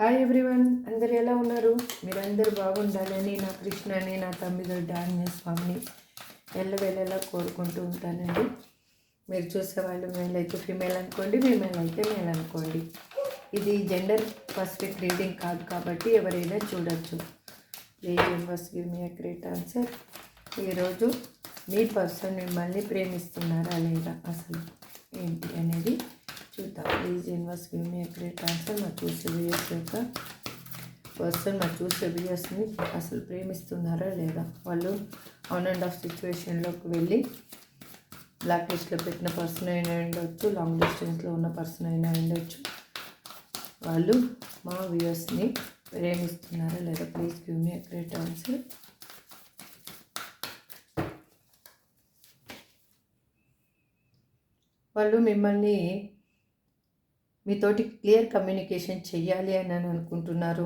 Hi everyone, అందరు ఎలా ఉన్నారు? మీరందరూ బాగుండాలని నా కృష్ణని, నా తమ్మిదొడ్డి ఆంజనేయ స్వామిని ఎల్లవేళలా కోరుకుంటూ ఉంటానండి. మీరు చూసేవాళ్ళు మేల్ అయితే ఫీమేల్ అనుకోండి, ఫీమేల్ అయితే మేల్ అనుకోండి. ఇది జెండర్ స్పెసిఫిక్ రీడింగ్ కాదు కాబట్టి ఎవరైనా చూడొచ్చు. Please universe give me a great answer. ఈరోజు మీ పర్సన్ మిమ్మల్ని ప్రేమిస్తున్నారా లేదా, అసలు ఏంటి అనేది చూద్దాం. Please universe give me a great answer. మా చూసే వ్యూయర్స్ యొక్క పర్సన్ మా చూసే వ్యూయర్స్ని అసలు ప్రేమిస్తున్నారా లేదా, వాళ్ళు ఆన్ అండ్ ఆఫ్ సిచ్యువేషన్లోకి వెళ్ళి బ్లాక్ లిస్ట్లో పెట్టిన పర్సన్ అయినా ఉండొచ్చు, లాంగ్ డిస్టెన్స్లో ఉన్న పర్సన్ అయినా ఉండొచ్చు. వాళ్ళు మా వ్యూయర్స్ని ప్రేమిస్తున్నారా లేదా, please give me a great answer. వాళ్ళు మిమ్మల్ని మీతోటి క్లియర్ కమ్యూనికేషన్ చెయ్యాలి అని అనుకుంటున్నారు.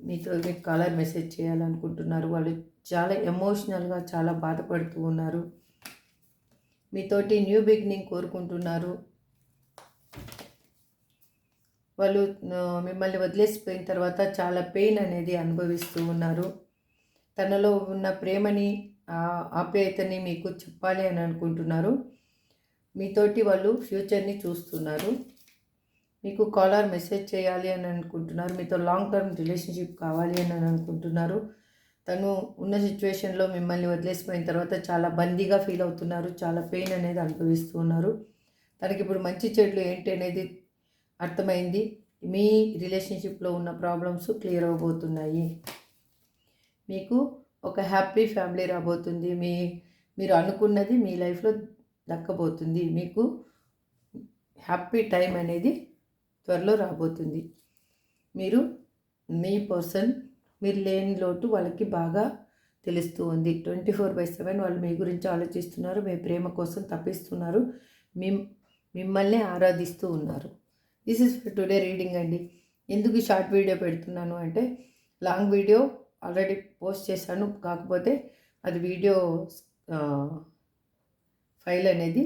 మీకు కాలర్ మెసేజ్ చేయాలనుకుంటున్నారు. వాళ్ళు చాలా ఎమోషనల్గా చాలా బాధపడుతూ ఉన్నారు. మీతోటి న్యూ బిగినింగ్ కోరుకుంటున్నారు. వాళ్ళు మిమ్మల్ని వదిలేసిపోయిన తర్వాత చాలా పెయిన్ అనేది అనుభవిస్తూ ఉన్నారు. తనలో ఉన్న ప్రేమని ఆప్యాయతని మీకు చెప్పాలి అని అనుకుంటున్నారు. మీతోటి వాళ్ళు ఫ్యూచర్ని చూస్తున్నారు. మీకు కాలర్ మెసేజ్ చేయాలి అని అనుకుంటున్నారు. మీతో లాంగ్ టర్మ్ రిలేషన్షిప్ కావాలి అని అనుకుంటున్నారు. తను ఉన్న సిచ్యువేషన్లో మిమ్మల్ని వదిలేసిపోయిన తర్వాత చాలా బందీగా ఫీల్ అవుతున్నారు. చాలా పెయిన్ అనేది అనుభవిస్తూ ఉన్నారు. తనకి ఇప్పుడు మంచి చెడులు ఏంటి అనేది అర్థమైంది. మీ రిలేషన్షిప్లో ఉన్న ప్రాబ్లమ్స్ క్లియర్ అవ్వబోతున్నాయి. మీకు ఒక హ్యాపీ ఫ్యామిలీ రాబోతుంది. మీరు అనుకున్నది మీ లైఫ్లో దక్కబోతుంది. మీకు హ్యాపీ టైం అనేది త్వరలో రాబోతుంది. మీ పర్సన్ మీరు లేని లోటు వాళ్ళకి బాగా తెలుస్తూ ఉంది. 24/7 వాళ్ళు మీ గురించి ఆలోచిస్తున్నారు. మీ ప్రేమ కోసం తప్పిస్తున్నారు. మిమ్మల్ని ఆరాధిస్తూ ఉన్నారు. This is for today reading అండి. ఎందుకు షార్ట్ వీడియో పెడుతున్నాను అంటే, లాంగ్ వీడియో ఆల్రెడీ పోస్ట్ చేశాను. కాకపోతే అది వీడియో ఫైల్ అనేది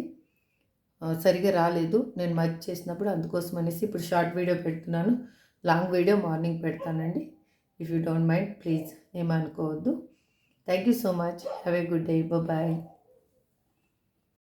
సరిగా రాలేదు, నేను మర్చి చేసినప్పుడు. అందుకోసం అనేసి ఇప్పుడు షార్ట్ వీడియో పెడుతున్నాను. లాంగ్ వీడియో మార్నింగ్ పెడతానండి. If you don't mind please ఏమనుకోవద్దు. Thank you so much. Have a good day. Bye.